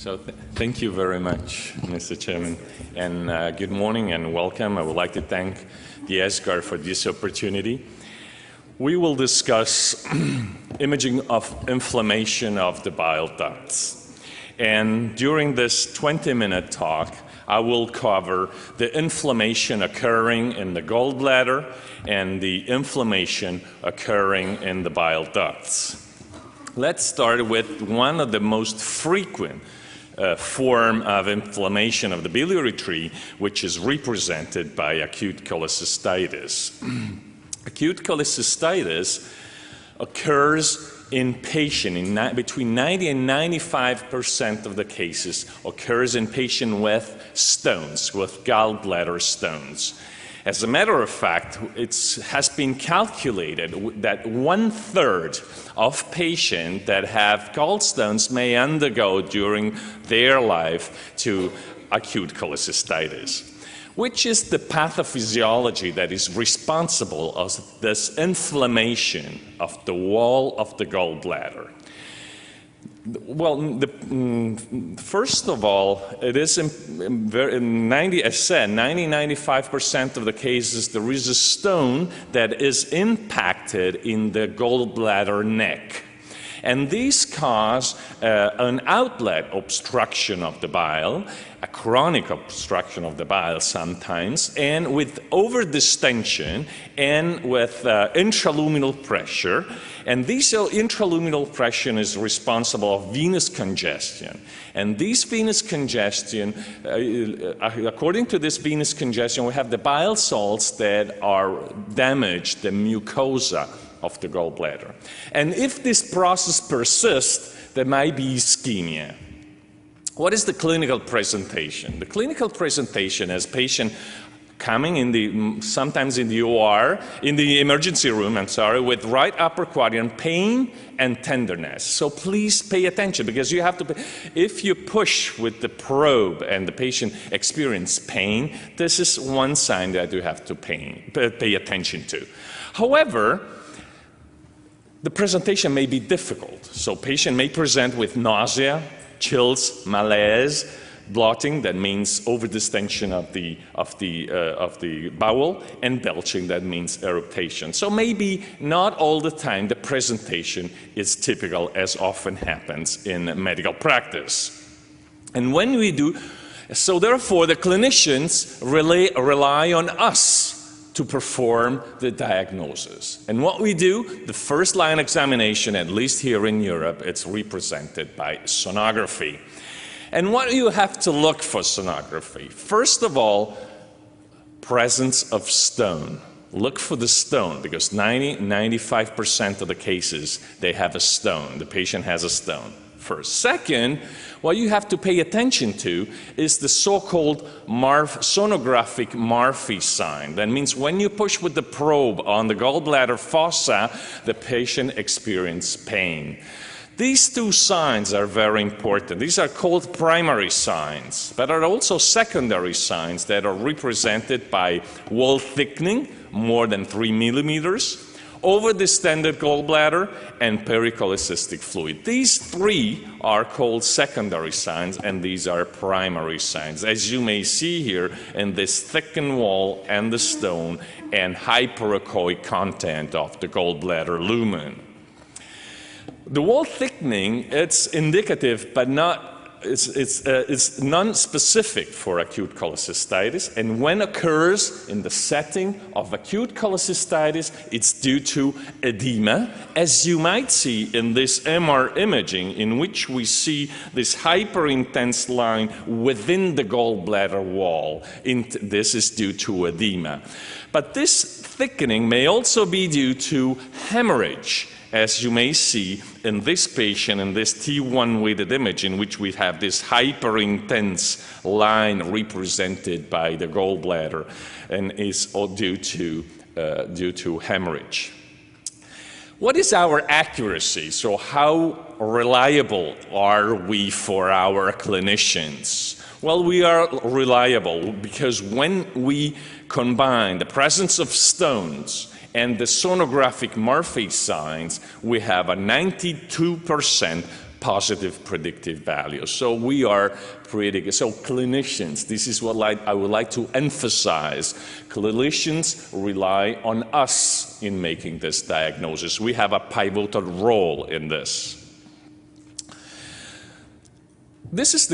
Thank you very much, Mr. Chairman, and good morning and welcome. I would like to thank the ESGAR for this opportunity. We will discuss imaging of inflammation of the bile ducts. And during this 20-minute talk, I will cover the inflammation occurring in the gallbladder and the inflammation occurring in the bile ducts. Let's start with one of the most frequent form of inflammation of the biliary tree, which is represented by acute cholecystitis. Acute cholecystitis occurs in patients, between 90 and 95% of the cases occurs in patients with stones, with gallbladder stones. As a matter of fact, it has been calculated that 1/3 of patients that have gallstones may undergo during their life to acute cholecystitis, which is the pathophysiology that is responsible for this inflammation of the wall of the gallbladder. Well, first of all, it is as said, 90–95% of the cases there is a stone that is impacted in the gallbladder neck. And these cause an outlet obstruction of the bile, a chronic obstruction of the bile sometimes, and with overdistension and with intraluminal pressure. And this intraluminal pressure is responsible for venous congestion. And this venous congestion, according to this venous congestion, we have the bile salts that are damaged, the mucosa of the gallbladder. And if this process persists, there might be ischemia. What is the clinical presentation? The clinical presentation is patient coming sometimes in the OR, in the emergency room, with right upper quadrant pain and tenderness. So please pay attention, because you have to, if you push with the probe and the patient experiences pain, this is one sign that you have to pay attention to. However, the presentation may be difficult. So patient may present with nausea, chills, malaise, blotting, that means overdistension of the bowel, and belching, that means eructation. So maybe not all the time the presentation is typical, as often happens in medical practice. And when we do, so therefore the clinicians rely on us to perform the diagnosis. And what we do, the first line examination, at least here in Europe, it's represented by sonography. And what do you have to look for sonography? First of all, presence of stone. Look for the stone, because 90–95% of the cases, they have a stone. The patient has a stone first. Second, what you have to pay attention to is the so-called sonographic Murphy sign. That means when you push with the probe on the gallbladder fossa, the patient experiences pain. These two signs are very important. These are called primary signs, but are also secondary signs that are represented by wall thickening, more than 3 millimeters, overdistended gallbladder, and pericholecystic fluid. These three are called secondary signs, and these are primary signs, as you may see here in this thickened wall and the stone and hyperechoic content of the gallbladder lumen. The wall thickening, it's indicative, but it's non-specific for acute cholecystitis, and when occurs in the setting of acute cholecystitis, it's due to edema, as you might see in this MR imaging, in which we see this hyper-intense line within the gallbladder wall. This is due to edema. But this thickening may also be due to hemorrhage, as you may see in this patient, in this T1 weighted image, in which we have this hyper-intense line represented by the gallbladder, and is all due to hemorrhage. What is our accuracy? So how reliable are we for our clinicians? Well, we are reliable because when we combine the presence of stones and the sonographic Murphy signs, we have a 92% positive predictive value. So we are pretty good. So clinicians, this is what I would like to emphasize. Clinicians rely on us in making this diagnosis. We have a pivotal role in this. This is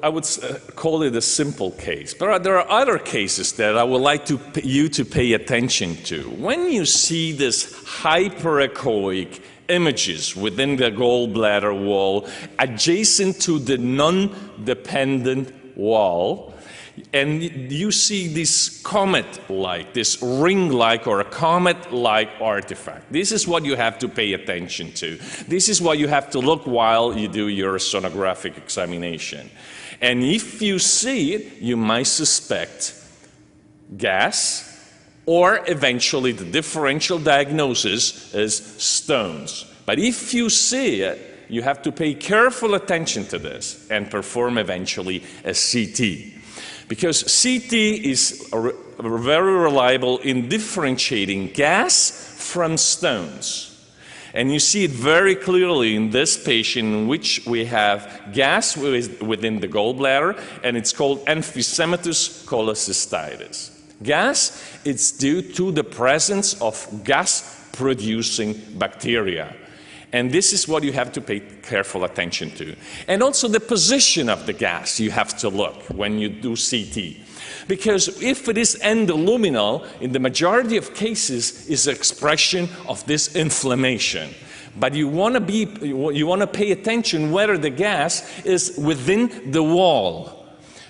I would call it a simple case, but there are other cases that I would like you to pay attention to. When you see this hyperechoic images within the gallbladder wall adjacent to the non-dependent wall, and you see this comet-like, this ring-like or a comet-like artifact. This is what you have to pay attention to. This is what you have to look while you do your sonographic examination. And if you see it, you might suspect gas, or eventually the differential diagnosis is stones. But if you see it, you have to pay careful attention to this and perform eventually a CT. Because CT is very reliable in differentiating gas from stones. And you see it very clearly in this patient in which we have gas within the gallbladder, and it's called emphysematous cholecystitis. Gas, it's due to the presence of gas-producing bacteria. And this is what you have to pay careful attention to. And also the position of the gas you have to look when you do CT. Because if it is endoluminal, in the majority of cases, is expression of this inflammation. But you want to pay attention whether the gas is within the wall.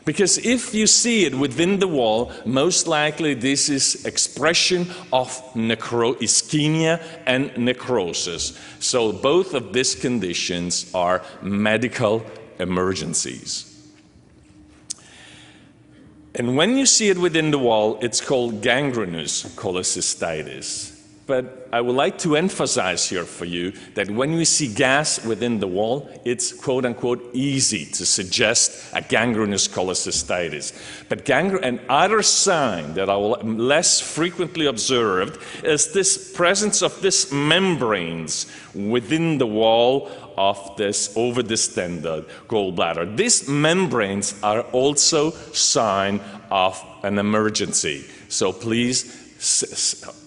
Because if you see it within the wall, most likely this is expression of ischemia and necrosis. So both of these conditions are medical emergencies. And when you see it within the wall, it's called gangrenous cholecystitis. But I would like to emphasize here for you that when we see gas within the wall, it's quote-unquote easy to suggest a gangrenous cholecystitis. But another sign that I will less frequently observed is this presence of these membranes within the wall of this over-distended gallbladder. These membranes are also sign of an emergency. So please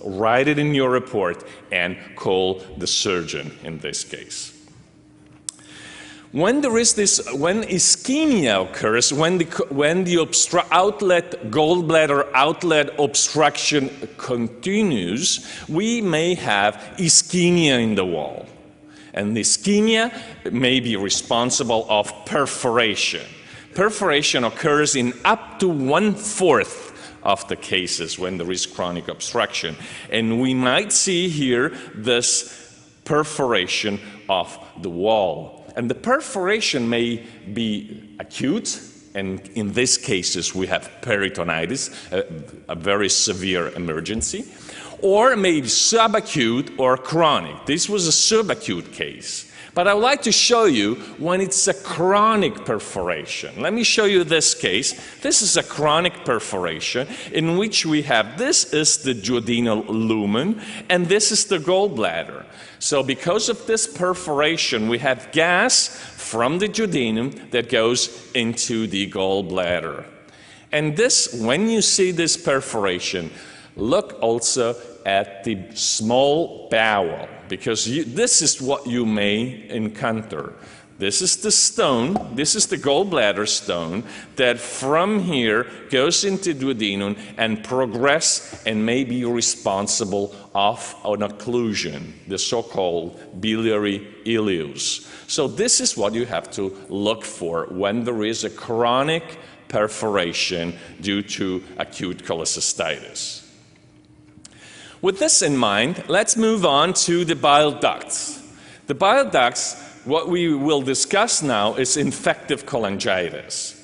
write it in your report and call the surgeon in this case. When ischemia occurs, when the gallbladder outlet obstruction continues, we may have ischemia in the wall. And the ischemia may be responsible of perforation. Perforation occurs in up to 1/4 of the cases when there is chronic obstruction. And we might see here this perforation of the wall. And the perforation may be acute, and in these cases we have peritonitis, a very severe emergency, or maybe subacute or chronic. This was a subacute case. But I would like to show you when it's a chronic perforation. Let me show you this case. This is a chronic perforation in which we have, this is the duodenal lumen, and this is the gallbladder. So because of this perforation, we have gas from the duodenum that goes into the gallbladder. And this, when you see this perforation, look also at the small bowel, because this is what you may encounter. This is the stone, this is the gallbladder stone that from here goes into duodenum and progress and may be responsible of an occlusion, the so-called biliary ileus. So this is what you have to look for when there is a chronic perforation due to acute cholecystitis. With this in mind, let's move on to the bile ducts. The bile ducts, what we will discuss now is infective cholangitis.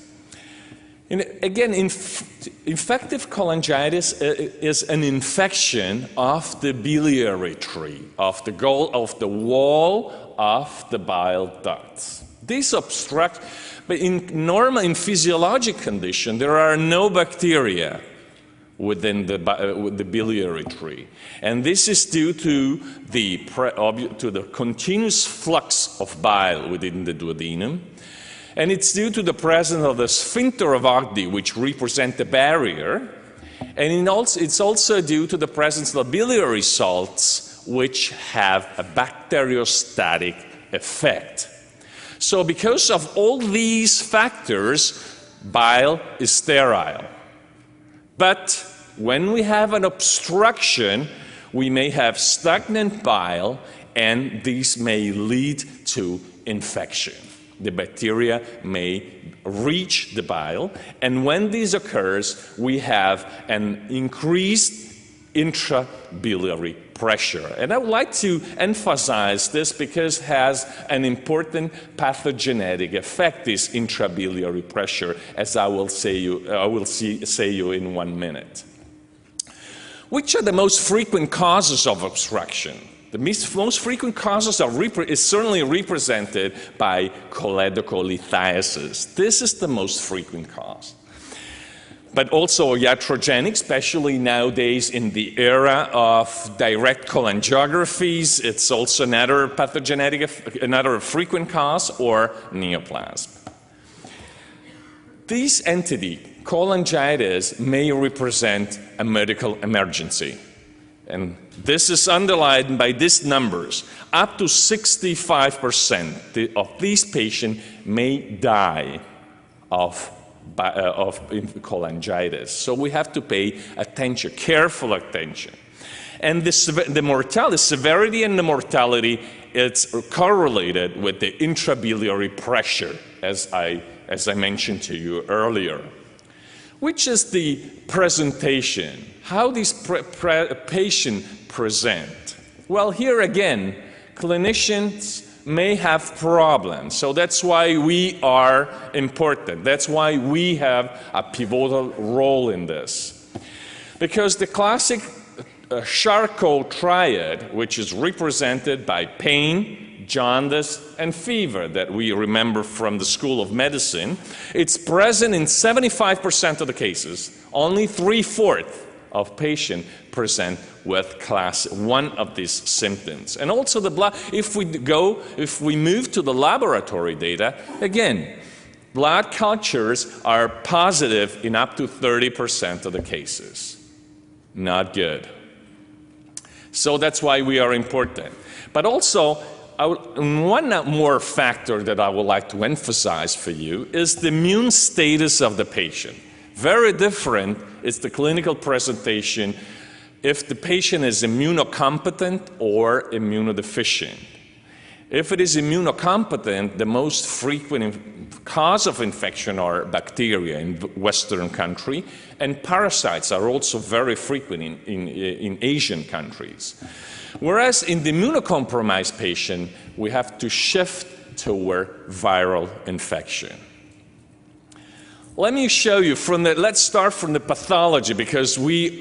Again, infective cholangitis is an infection of the biliary tree, of the wall of the bile ducts. These obstruct, but in physiologic condition, there are no bacteria within the biliary tree. And this is due to the continuous flux of bile within the duodenum. And it's due to the presence of the sphincter of Oddi, which represent the barrier. And it's also due to the presence of the biliary salts, which have a bacteriostatic effect. So because of all these factors, bile is sterile. But when we have an obstruction, we may have stagnant bile, and these may lead to infection. The bacteria may reach the bile, and when this occurs, we have an increased intrabiliary pressure. And I would like to emphasize this because it has an important pathogenetic effect, this intrabiliary pressure, as I will say you in 1 minute. Which are the most frequent causes of obstruction? The most frequent causes is certainly represented by choledocholithiasis. This is the most frequent cause. But also iatrogenic, especially nowadays in the era of direct cholangiographies. It's also another another frequent cause, or neoplasm. This entity, cholangitis, may represent a medical emergency. And this is underlined by these numbers. Up to 65% of these patients may die of cholangitis. So we have to pay attention, careful attention. And the severity and the mortality, it's correlated with the intrabiliary pressure, as I mentioned to you earlier. Which is the presentation? How these patients present? Well, here again, clinicians may have problems. So that's why we are important. That's why we have a pivotal role in this. Because the classic Charcot triad, which is represented by pain, jaundice, and fever that we remember from the School of Medicine, it's present in 75% of the cases. Only 3/4 of patients present with class 1 of these symptoms. And also the blood, if we move to the laboratory data, again, blood cultures are positive in up to 30% of the cases. Not good. So that's why we are important. But also, one more factor that I would like to emphasize for you is the immune status of the patient. Very different is the clinical presentation if the patient is immunocompetent or immunodeficient. If it is immunocompetent, the most frequent cause of infection are bacteria in Western country, and parasites are also very frequent in Asian countries. Whereas in the immunocompromised patient, we have to shift toward viral infection. Let me show you let's start from the pathology, because we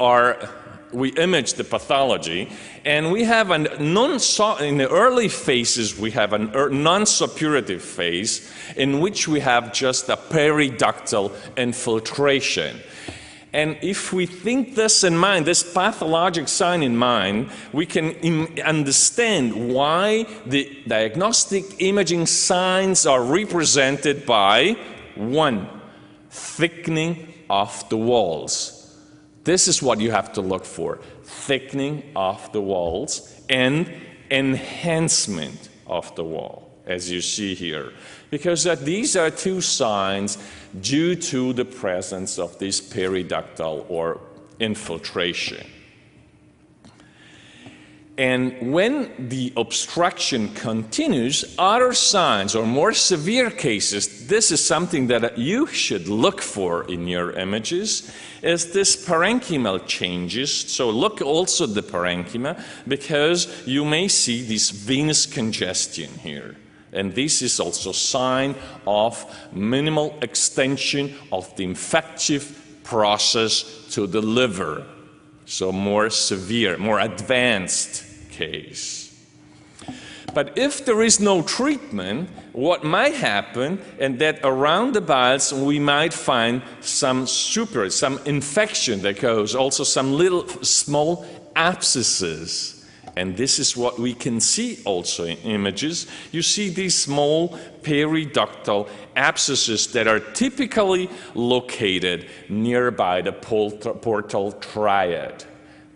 image the pathology, and we have in the early phases, we have a non-suppurative phase in which we have just a periductal infiltration. And if we think this in mind, this pathologic sign in mind, we can understand why the diagnostic imaging signs are represented by 1, thickening of the walls. This is what you have to look for: thickening of the walls and enhancement of the wall, as you see here. Because these are 2 signs due to the presence of this periductal or infiltration. And when the obstruction continues, other signs or more severe cases, this is something that you should look for in your images, is this parenchymal changes. So look also at the parenchyma, because you may see this venous congestion here. And this is also a sign of minimal extension of the infective process to the liver. So more severe, more advanced case. But if there is no treatment, what might happen is that around the biles we might find some infection that goes, also some little small abscesses. And this is what we can see also in images. You see these small periductal abscesses that are typically located nearby the portal triad.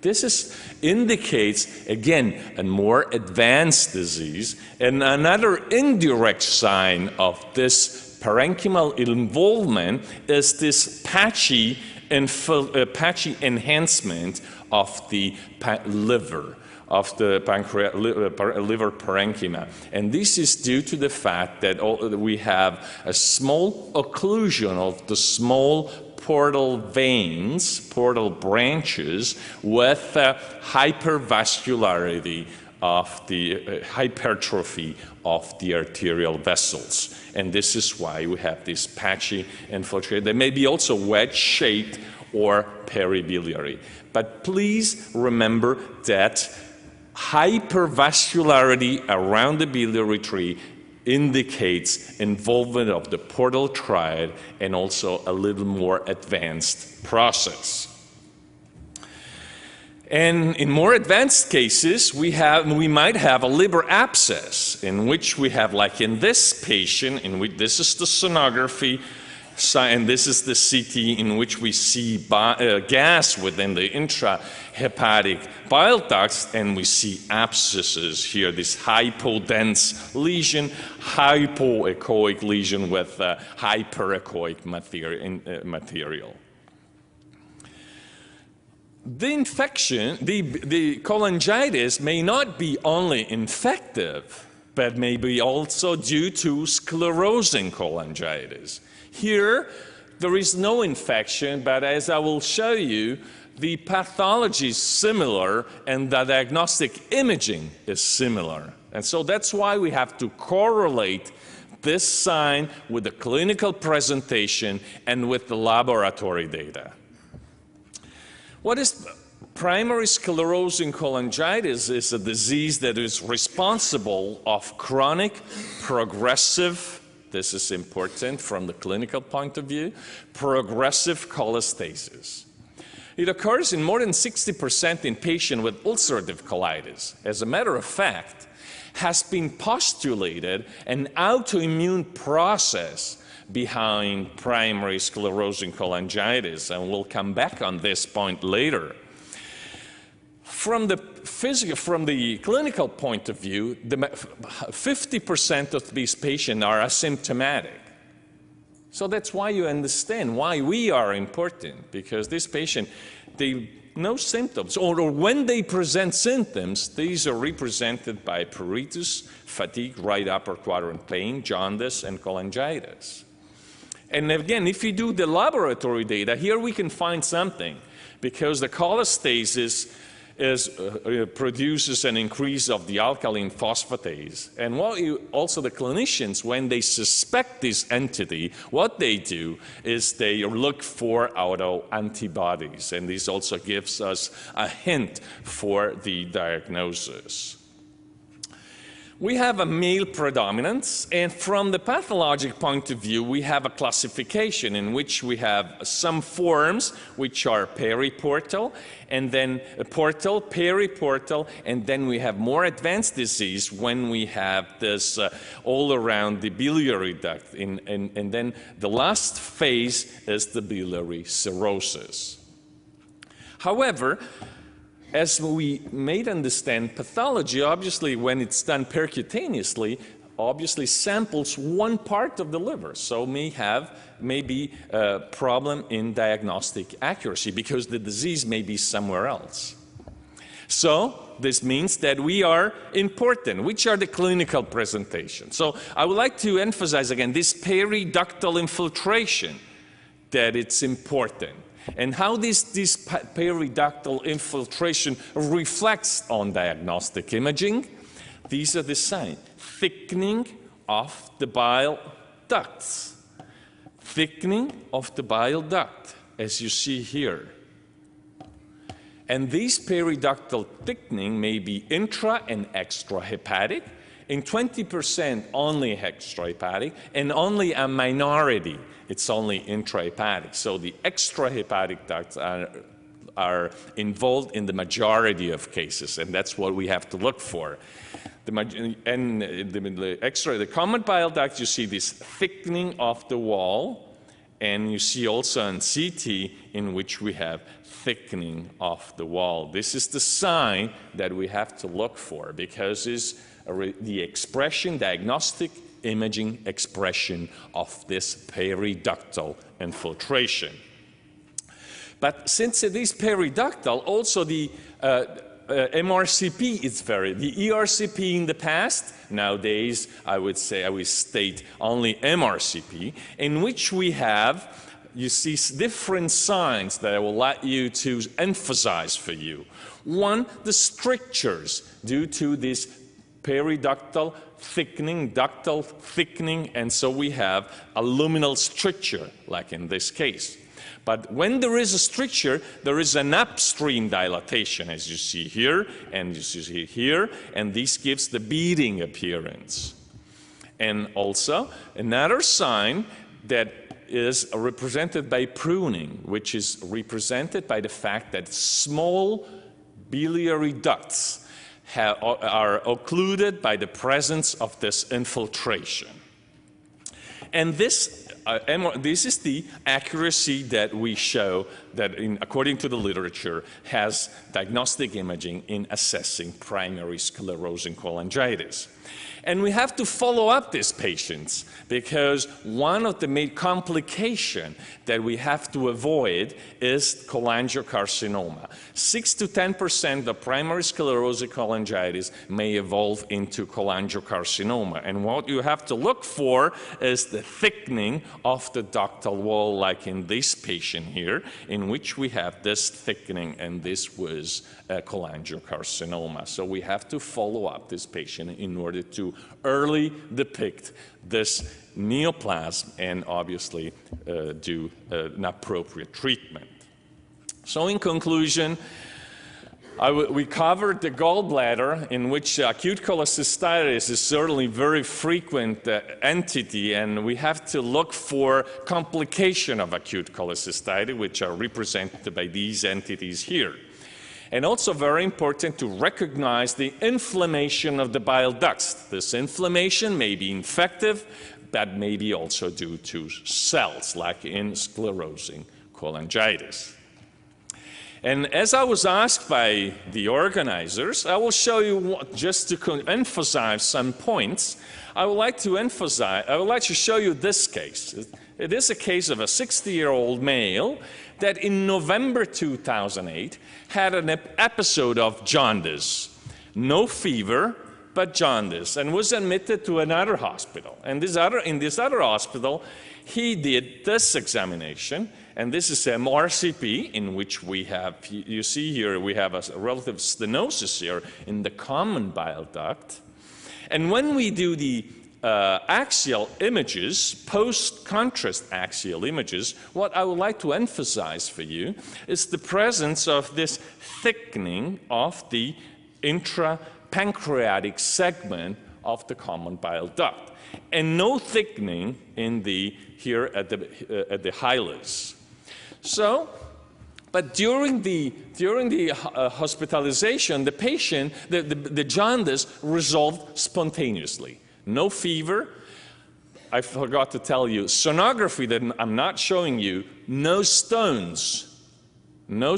This indicates, again, a more advanced disease, and another indirect sign of this parenchymal involvement is this patchy enhancement of the liver, of the liver parenchyma. And this is due to the fact that we have a small occlusion of the small portal veins, portal branches, with hypervascularity of the hypertrophy of the arterial vessels. And this is why we have this patchy infiltrate. They may be also wedge-shaped or peribiliary. But please remember that hypervascularity around the biliary tree indicates involvement of the portal triad and also a little more advanced process. And in more advanced cases, we might have a liver abscess, in which we have, like in this patient, in which this is the sonography, and this is the CT, in which we see gas within the intrahepatic bile ducts, and we see abscesses here, this hypodense lesion, hypoechoic lesion with hyperechoic material. The infection, the cholangitis may not be only infective, but may be also due to sclerosing cholangitis. Here, there is no infection, but as I will show you, the pathology is similar and the diagnostic imaging is similar. And so that's why we have to correlate this sign with the clinical presentation and with the laboratory data. What is primary sclerosing cholangitis? Is a disease that is responsible of chronic, progressive, this is important from the clinical point of view, progressive cholestasis. It occurs in more than 60% in patients with ulcerative colitis. As a matter of fact, has been postulated an autoimmune process behind primary sclerosing cholangitis, and we'll come back on this point later. From the clinical point of view, 50% of these patients are asymptomatic. So that's why you understand why we are important, because this patient, they no symptoms, or when they present symptoms, these are represented by pruritus, fatigue, right upper quadrant pain, jaundice, and cholangitis. And again, if you do the laboratory data, here we can find something, because the cholestasis produces an increase of the alkaline phosphatase. And also the clinicians, when they suspect this entity, what they do is they look for autoantibodies. And this also gives us a hint for the diagnosis. We have a male predominance, and from the pathologic point of view, we have a classification in which we have some forms which are periportal, and then portal, periportal, and then we have more advanced disease when we have this all around the biliary duct, and then the last phase is the biliary cirrhosis. However, as we may understand, pathology, obviously, when it's done percutaneously, obviously samples one part of the liver, so may be a problem in diagnostic accuracy because the disease may be somewhere else. So this means that we are important. Which are the clinical presentations? So I would like to emphasize again this periductal infiltration, that it's important. And how this periductal infiltration reflects on diagnostic imaging. These are the signs. Thickening of the bile ducts. Thickening of the bile duct, as you see here. And this periductal thickening may be intra and extrahepatic, In 20% only extrahepatic, and only a minority, it's only intrahepatic. So the extrahepatic ducts are involved in the majority of cases, and that's what we have to look for. The common bile duct, you see this thickening of the wall, and you see also on CT in which we have thickening of the wall. This is the sign that we have to look for, because it's the expression, diagnostic imaging expression of this periductal infiltration. But since it is periductal, also the MRCP is the ERCP in the past, nowadays I would state only MRCP, in which we have, you see different signs that I will like you to emphasize for you. One, the strictures due to this periductal thickening, ductal thickening, and so we have a luminal stricture, like in this case. But when there is a stricture, there is an upstream dilatation, as you see here, and you see here, and this gives the beading appearance. And also, another sign that is represented by pruning, which is represented by the fact that small biliary ducts are occluded by the presence of this infiltration. And this is the accuracy that we show that, according to the literature, has diagnostic imaging in assessing primary sclerosing cholangitis. And we have to follow up these patients, because one of the main complications that we have to avoid is cholangiocarcinoma. 6 to 10% of primary sclerosing cholangitis may evolve into cholangiocarcinoma. And what you have to look for is the thickening of the ductal wall, like in this patient here, in which we have this thickening, and this was cholangiocarcinoma. So we have to follow up this patient in order to early depict this neoplasm and obviously do an appropriate treatment. So in conclusion, we covered the gallbladder, in which acute cholecystitis is certainly a very frequent entity, and we have to look for complication of acute cholecystitis, which are represented by these entities here. And also very important to recognize the inflammation of the bile ducts. This inflammation may be infective, but may be also due to cells, like in sclerosing cholangitis. And as I was asked by the organizers, I will show you, just to emphasize some points, I would like to show you this case. It is a case of a 60-year-old male that in November 2008 had an episode of jaundice. No fever, but jaundice, and was admitted to another hospital. And in this other hospital, he did this examination, and this is MRCP, in which we have, you see here, we have a relative stenosis here in the common bile duct. And when we do the axial images, post-contrast axial images, what I would like to emphasize for you is the presence of this thickening of the intrapancreatic segment of the common bile duct, and no thickening in here at the hilus. So, but during the hospitalization, the patient, the jaundice resolved spontaneously. No fever. I forgot to tell you, sonography that I'm not showing you, no stones, no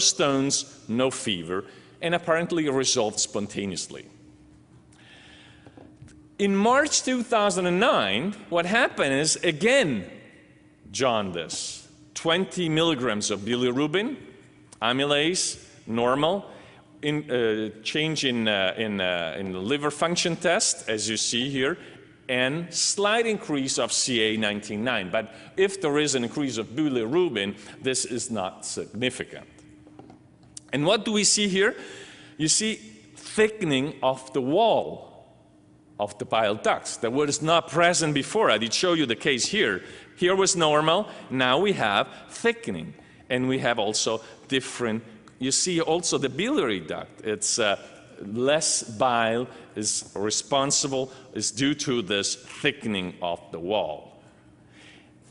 fever, and apparently resolved spontaneously. In March 2009, what happened is, again, jaundice. 20 milligrams of bilirubin, amylase, normal, change in the liver function test, as you see here, and slight increase of CA19-9. But if there is an increase of bilirubin, this is not significant. And what do we see here? You see thickening of the wall of the bile ducts that was not present before. I did show you the case here. Here was normal, now we have thickening. And we have also different, you see also the biliary duct. It's less bile is due to this thickening of the wall.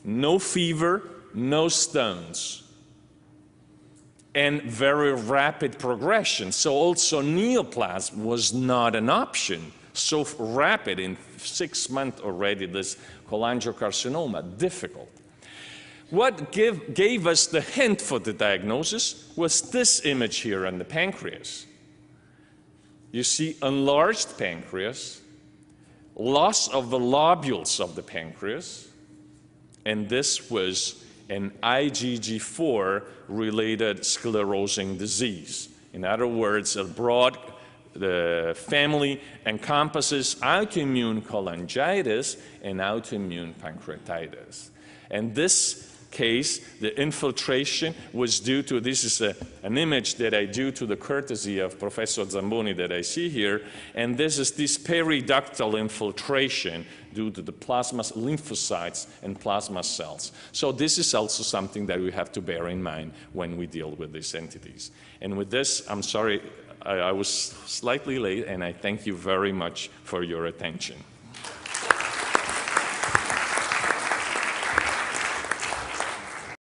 No fever, no stones, and very rapid progression. So also neoplasm was not an option. So rapid, in 6 months already, this cholangiocarcinoma, difficult. What gave us the hint for the diagnosis was this image here on the pancreas. You see enlarged pancreas, loss of the lobules of the pancreas, and this was an IgG4 related sclerosing disease. In other words, a broad family encompasses autoimmune cholangitis and autoimmune pancreatitis. And this case, the infiltration was due to, this is an image that I do to the courtesy of Professor Zamboni that I see here, and this is this periductal infiltration due to the plasma lymphocytes and plasma cells. So this is also something that we have to bear in mind when we deal with these entities. And with this, I'm sorry, I was slightly late, and I thank you very much for your attention.